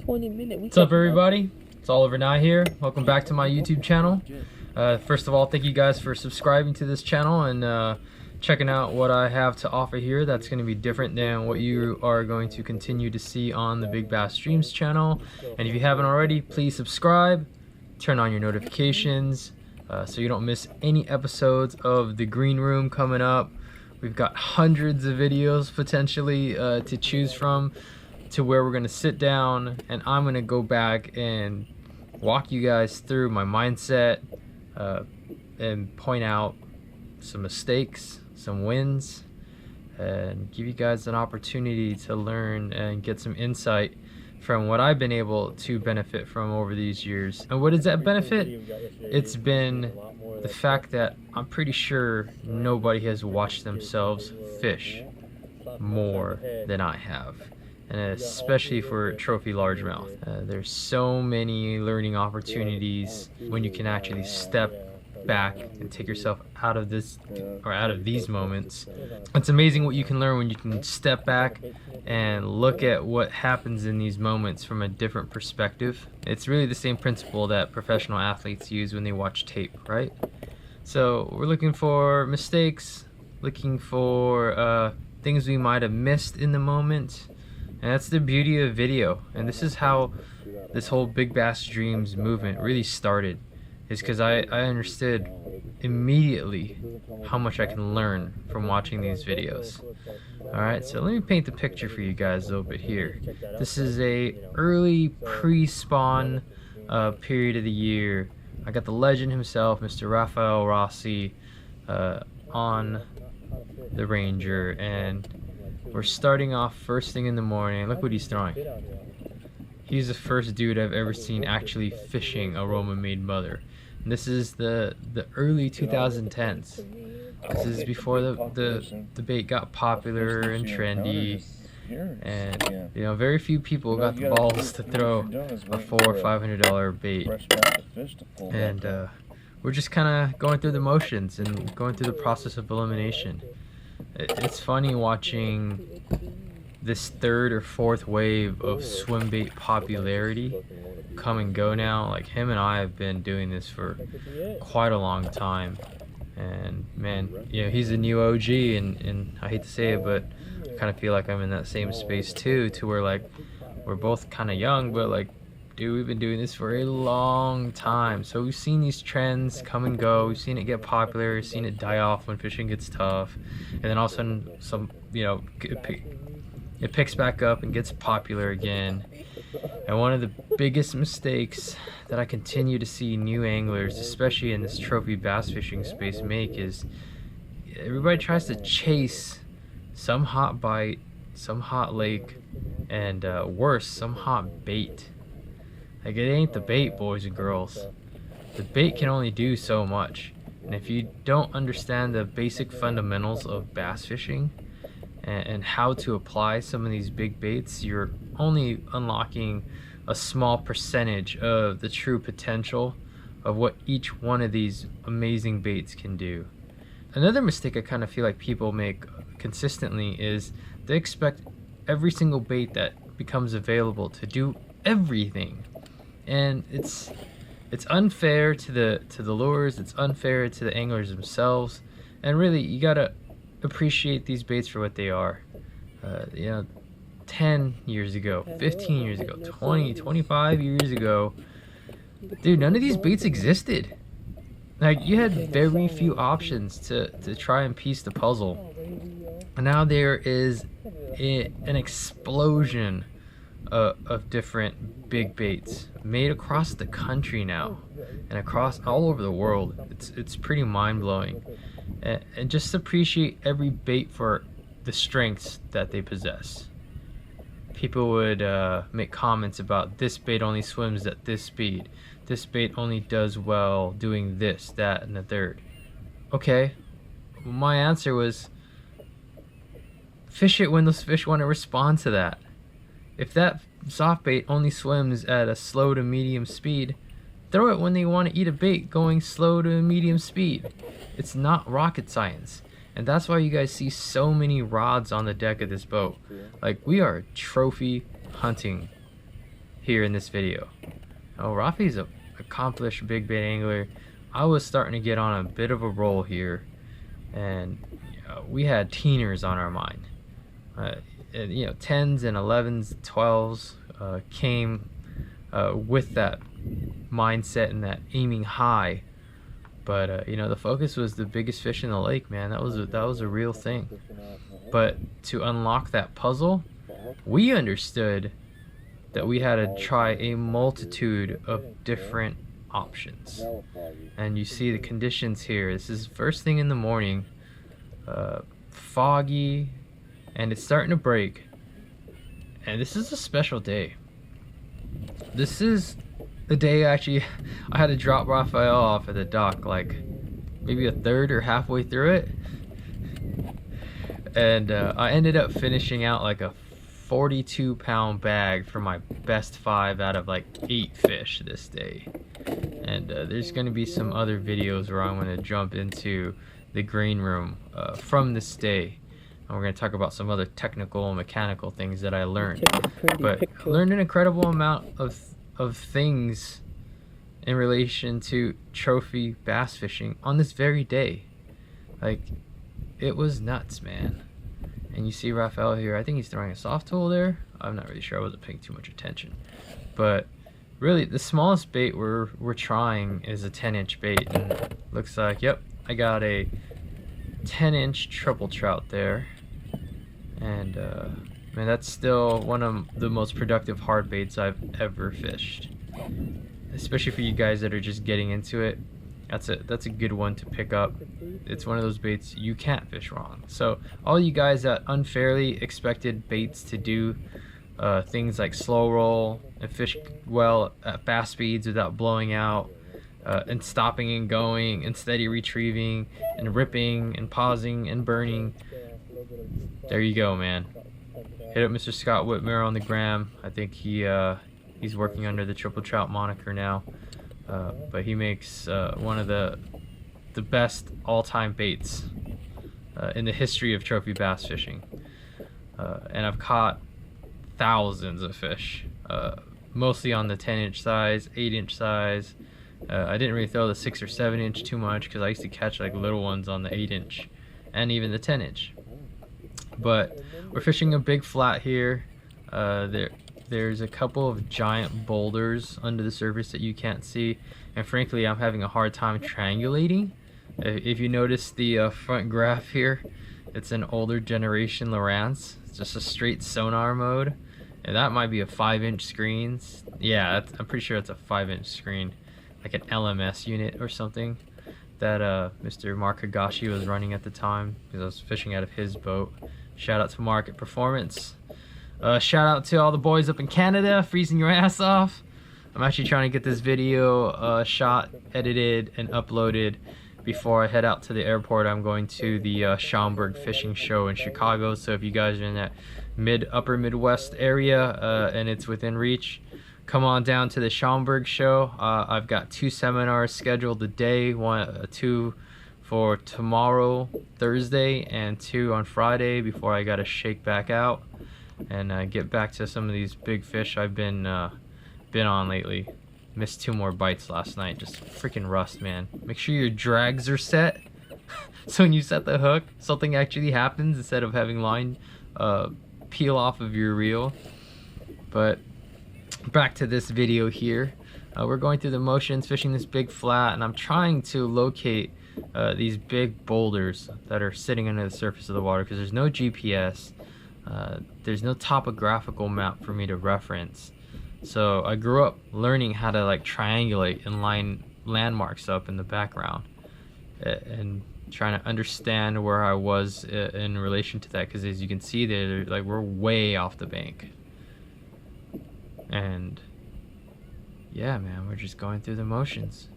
What's up, everybody? It's Oliver Nye here. Welcome back to my YouTube channel. First of all, thank you guys for subscribing to this channel and checking out what I have to offer here. That's going to be different than what you are going to continue to see on the Big Bass Streams channel. And if you haven't already, please subscribe, turn on your notifications so you don't miss any episodes of The Green Room coming up. We've got hundreds of videos potentially to choose from, to where we're going to sit down and I'm going to go back and walk you guys through my mindset and point out some mistakes, some wins, and give you guys an opportunity to learn and get some insight from what I've been able to benefit from over these years. And what is that benefit? It's been the fact that I'm pretty sure nobody has watched themselves fish more than I have, and especially for trophy largemouth. There's so many learning opportunities when you can actually step back and take yourself out of this or out of these moments. It's amazing what you can learn when you can step back and look at what happens in these moments from a different perspective. It's really the same principle that professional athletes use when they watch tape, right? So we're looking for mistakes, looking for things we might have missed in the moment. And that's the beauty of video. And this is how this whole Big Bass Dreams movement really started, is because I understood immediately how much I can learn from watching these videos. Alright, so let me paint the picture for you guys a little bit here. This is a early pre-spawn period of the year. I got the legend himself, Mr. Rafael Rossi, on the Ranger, and we're starting off first thing in the morning. Look what he's throwing. He's the first dude I've ever seen actually fishing a Roma Made Mother. And this is the early 2010s. This is before the bait got popular and trendy. And you know, very few people got the balls to throw a $400 or $500 bait. And we're just kind of going through the motions and going through the process of elimination. It's funny watching this third or fourth wave of swim bait popularity come and go now. Like, him and I have been doing this for quite a long time, and man, you know, he's a new OG, and I hate to say it, but I kind of feel like I'm in that same space too, to where like we're both kind of young, but like, dude, we've been doing this for a long time. So we've seen these trends come and go. We've seen it get popular, we've seen it die off when fishing gets tough, and then all of a sudden it picks back up and gets popular again. And one of the biggest mistakes that I continue to see new anglers, especially in this trophy bass fishing space, make is everybody tries to chase some hot bite, some hot lake, and worse, some hot bait. Like, it ain't the bait, boys and girls. The bait can only do so much. And if you don't understand the basic fundamentals of bass fishing and how to apply some of these big baits, you're only unlocking a small percentage of the true potential of what each one of these amazing baits can do. Another mistake I kind of feel like people make consistently is they expect every single bait that becomes available to do everything. And it's unfair to the lures, it's unfair to the anglers themselves, and really you gotta appreciate these baits for what they are. You know, 10 years ago, 15 years ago, 20, 25 years ago, dude, none of these baits existed. Like, you had very few options to try and piece the puzzle. And now there is an explosion of different big baits made across the country now and across all over the world. It's pretty mind-blowing. And just appreciate every bait for the strengths that they possess. People would make comments about, this bait only swims at this speed, this bait only does well doing this, that, and the third. Okay, well, my answer was, fish it when those fish want to respond to that. If that soft bait only swims at a slow to medium speed, throw it when they want to eat a bait going slow to medium speed. It's not rocket science. And that's why you guys see so many rods on the deck of this boat. Like, we are trophy hunting here in this video. Oh, Rafi's a accomplished big bait angler. I was starting to get on a bit of a roll here, and we had teeners on our mind. And, 10s and 11s, 12s came with that mindset and that aiming high. But the focus was the biggest fish in the lake, man. That was a real thing. But to unlock that puzzle, we understood that we had to try a multitude of different options. And you see the conditions here. This is first thing in the morning, foggy, and it's starting to break. And this is a special day. This is the day actually I had to drop Rafael off at the dock, like maybe a third or halfway through it. And I ended up finishing out like a 42-pound bag for my best 5 out of like 8 fish this day. And there's going to be some other videos where I'm going to jump into the green room from this day, and we're going to talk about some other technical and mechanical things that I learned. But I learned an incredible amount of things in relation to trophy bass fishing on this very day. Like, it was nuts, man. And you see Rafael here, I think he's throwing a soft tool there. I'm not really sure, I wasn't paying too much attention. But really, the smallest bait we're trying is a 10-inch bait, and looks like, yep, I got a 10-inch triple trout there. And man, that's still one of the most productive hard baits I've ever fished. Especially for you guys that are just getting into it. That's a good one to pick up. It's one of those baits you can't fish wrong. So all you guys that unfairly expected baits to do things like slow roll and fish well at fast speeds without blowing out, and stopping and going and steady retrieving and ripping and pausing and burning, there you go, man. Hit up Mr. Scott Whitmer on the gram. I think he's working under the Triple Trout moniker now. But he makes one of the best all-time baits in the history of trophy bass fishing. And I've caught thousands of fish, mostly on the 10-inch size, 8-inch size. I didn't really throw the 6 or 7-inch too much because I used to catch like little ones on the 8-inch and even the 10-inch. But we're fishing a big flat here. There's a couple of giant boulders under the surface that you can't see, and frankly I'm having a hard time triangulating. If you notice the front graph here, it's an older generation Lowrance. It's just a straight sonar mode, and that might be a 5-inch screen. Yeah, I'm pretty sure it's a 5-inch screen, like an LMS unit or something that Mr. Mark Higashi was running at the time, because I was fishing out of his boat. Shout out to Mark at Performance. Shout out to all the boys up in Canada freezing your ass off. I'm actually trying to get this video shot, edited, and uploaded before I head out to the airport. I'm going to the Schaumburg Fishing Show in Chicago, so if you guys are in that upper Midwest area and it's within reach, come on down to the Schaumburg Show. I've got 2 seminars scheduled today, 2 for tomorrow, Thursday, and 2 on Friday before I gotta shake back out and get back to some of these big fish I've been on lately. Missed 2 more bites last night. Just freaking rust, man. Make sure your drags are set so when you set the hook, something actually happens instead of having line peel off of your reel. But back to this video here. We're going through the motions, fishing this big flat, and I'm trying to locate these big boulders that are sitting under the surface of the water because there's no GPS. There's no topographical map for me to reference. So I grew up learning how to like triangulate and line landmarks up in the background and trying to understand where I was in relation to that, because as you can see there, like, we're way off the bank. And yeah, man, we're just going through the motions.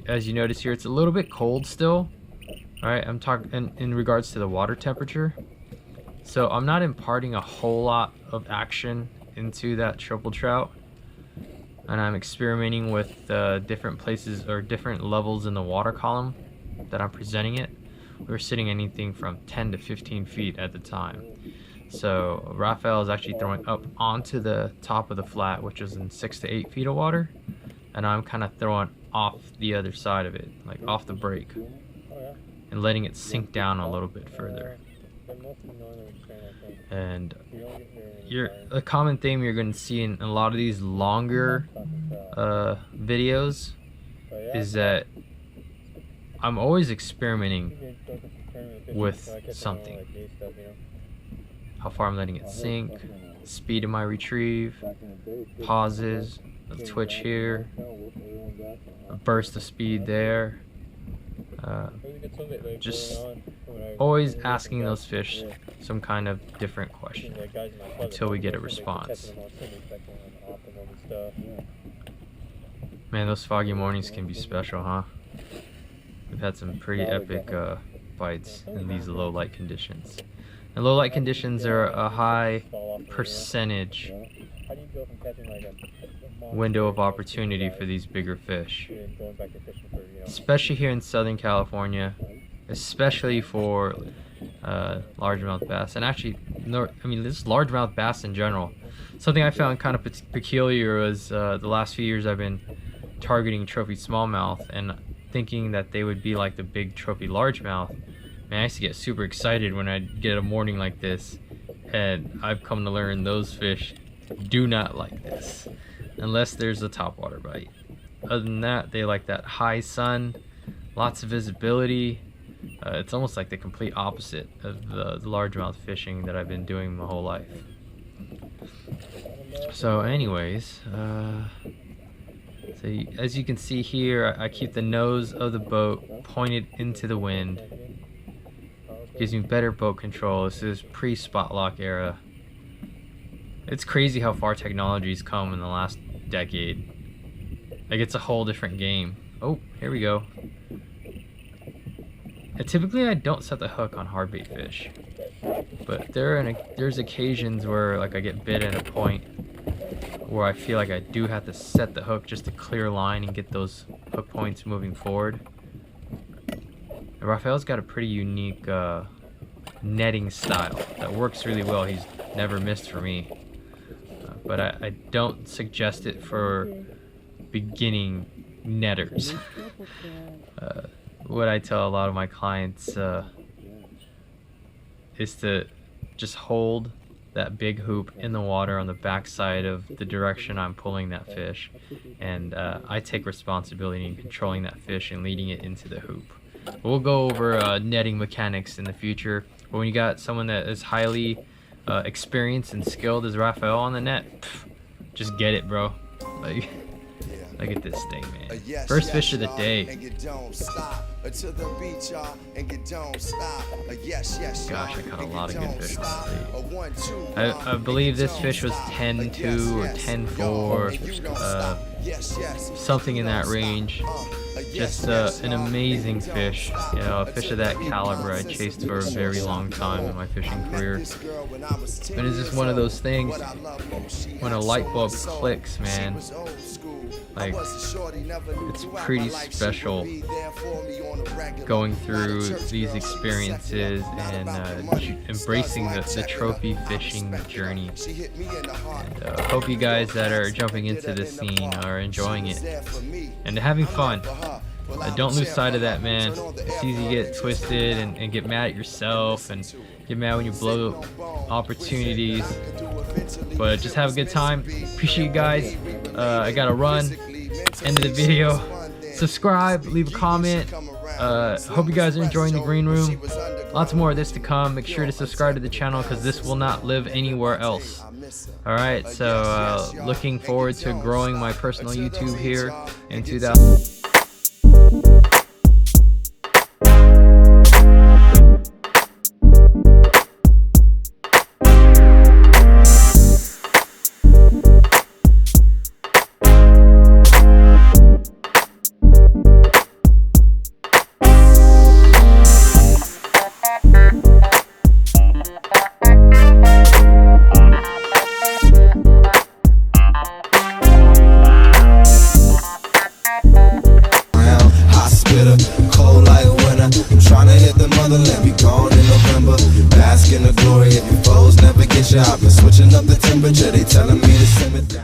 As you notice here, it's a little bit cold still. All right, I'm talking in regards to the water temperature. So I'm not imparting a whole lot of action into that triple trout. And I'm experimenting with different places or different levels in the water column that I'm presenting it. We were sitting anything from 10 to 15 feet at the time. So Rafael is actually throwing up onto the top of the flat, which is in 6 to 8 feet of water, and I'm kind of throwing off the other side of it, like off the break, and letting it sink down a little bit further. And a common theme you're going to see in a lot of these longer videos is that I'm always experimenting with something. How far I'm letting it sink, speed of my retrieve, pauses, a twitch here, a burst of speed there. Just always asking those fish some kind of different question until we get a response. Man, those foggy mornings can be special, huh? We've had some pretty epic bites in these low light conditions. And low light conditions are a high percentage window of opportunity for these bigger fish, especially here in Southern California, especially for largemouth bass, and actually this largemouth bass in general. Something I found kind of peculiar was the last few years I've been targeting trophy smallmouth and thinking that they would be like the big trophy largemouth. Man, I used to get super excited when I'd get a morning like this, and I've come to learn those fish do not like this unless there's a topwater bite. Other than that, they like that high sun, lots of visibility. It's almost like the complete opposite of the largemouth fishing that I've been doing my whole life. So anyways, so as you can see here, I keep the nose of the boat pointed into the wind. Gives me better boat control. This is pre-spot lock era. It's crazy how far technology's come in the last decade. Like, it's a whole different game. Oh, here we go. And typically I don't set the hook on hardbait fish, but there's occasions where like I get bit at a point where I feel like I do have to set the hook just to clear line and get those hook points moving forward. Rafael's got a pretty unique netting style that works really well. He's never missed for me, but I don't suggest it for beginning netters. What I tell a lot of my clients is to just hold that big hoop in the water on the backside of the direction I'm pulling that fish, and I take responsibility in controlling that fish and leading it into the hoop. We'll go over netting mechanics in the future, but when you got someone that is highly experienced and skilled as Rafael on the net, just get it, bro. Like, look at this thing, man. First fish of the day. Gosh, I caught a lot of good fish on this day. I believe this fish was 10-2 or 10-4, something in that range. Just an amazing fish, you know, a fish of that caliber I chased for a very long time in my fishing career. But it's just one of those things, when a light bulb clicks, man, like, it's pretty special going through these experiences and embracing the trophy fishing journey. And hope you guys that are jumping into this scene are enjoying it and having fun. Don't lose sight of that, man. It's easy to get twisted and get mad at yourself and get mad when you blow opportunities, but just have a good time. Appreciate you guys. I gotta run. End of the video. Subscribe, leave a comment. Hope you guys are enjoying the green room. Lots more of this to come. Make sure to subscribe to the channel because this will not live anywhere else. Alright, so looking forward to growing my personal YouTube here in 2000. they telling me to simmer down.